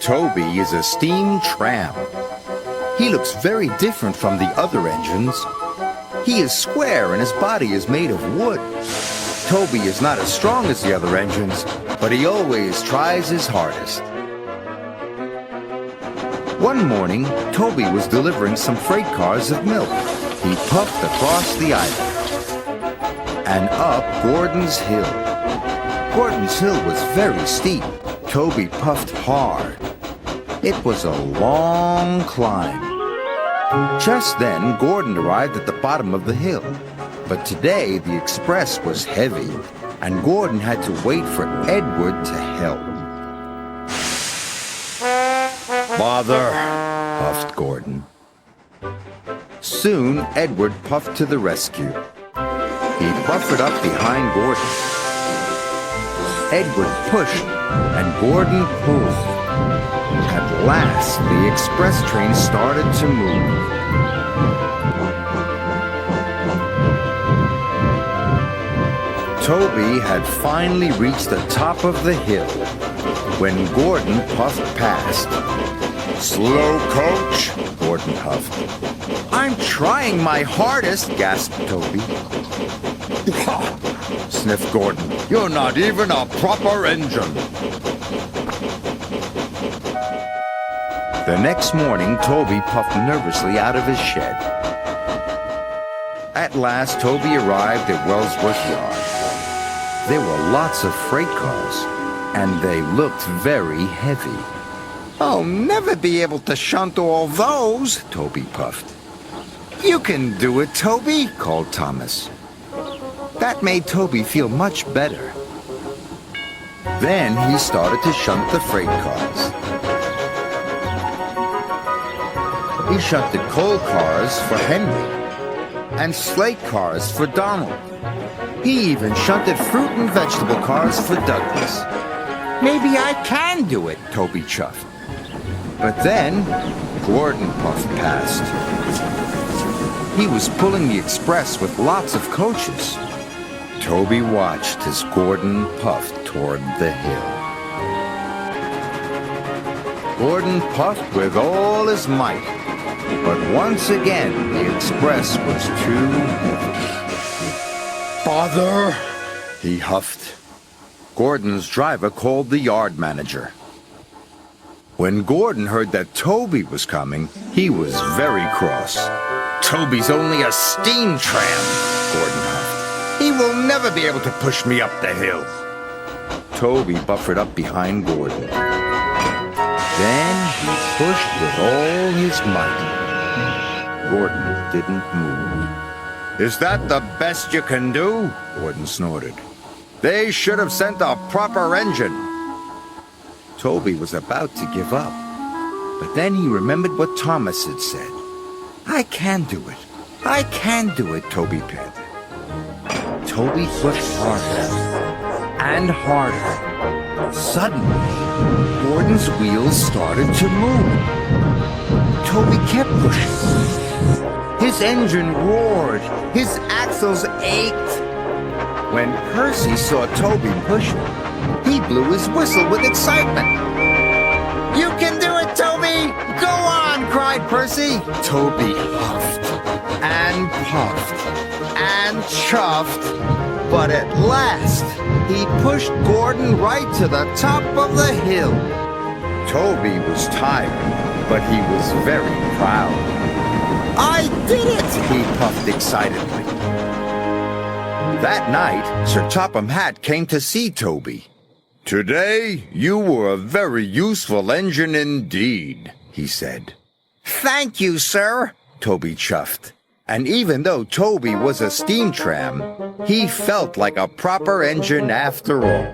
Toby is a steam tram. He looks very different from the other engines. He is square and his body is made of wood. Toby is not as strong as the other engines, but he always tries his hardest. One morning, Toby was delivering some freight cars of milk. He puffed across the island and up Gordon's Hill. Gordon's Hill was very steep. Toby puffed hard. It was a long climb. Just then, Gordon arrived at the bottom of the hill. But today, the express was heavy, and Gordon had to wait for Edward to help. "Bother," puffed Gordon. Soon, Edward puffed to the rescue. He buffered up behind Gordon. Edward pushed, and Gordon pulled. At last, the express train started to move. Toby had finally reached the top of the hill when Gordon puffed past. "Slow coach," Gordon huffed. "I'm trying my hardest," gasped Toby. Sniffed Gordon. "You're not even a proper engine." The next morning, Toby puffed nervously out of his shed. At last, Toby arrived at Wellsworth Yard. There were lots of freight cars, and they looked very heavy. "I'll never be able to shunt all those," Toby puffed. "You can do it, Toby," called Thomas. That made Toby feel much better. Then he started to shunt the freight cars. He shunted coal cars for Henry and slate cars for Donald. He even shunted fruit and vegetable cars for Douglas. "Maybe I can do it," Toby chuffed. But then Gordon puffed past. He was pulling the express with lots of coaches. Toby watched as Gordon puffed toward the hill. Gordon puffed with all his might, but once again the express was too heavy. "Bother," he huffed. Gordon's driver called the yard manager. When Gordon heard that Toby was coming, he was very cross. "Toby's only a steam tram," Gordon huffed. "He will never be able to push me up the hill." Toby buffered up behind Gordon. Then he pushed with all his might. Gordon didn't move. "Is that the best you can do?" Gordon snorted. "They should have sent a proper engine." Toby was about to give up, but then he remembered what Thomas had said. "I can do it. I can do it," Toby panted. Toby pushed harder and harder. Suddenly, Gordon's wheels started to move. Toby kept pushing. His engine roared. His axles ached. When Percy saw Toby pushing, he blew his whistle with excitement. "You can do it, Toby! Go on!" cried Percy. Toby huffed and puffed and chuffed, but at last he pushed Gordon right to the top of the hill. Toby was tired, but he was very proud. "I did it!" he puffed excitedly. That night, Sir Topham Hatt came to see Toby. "Today, you were a very useful engine indeed," he said. "Thank you, sir," Toby chuffed. And even though Toby was a steam tram, he felt like a proper engine after all.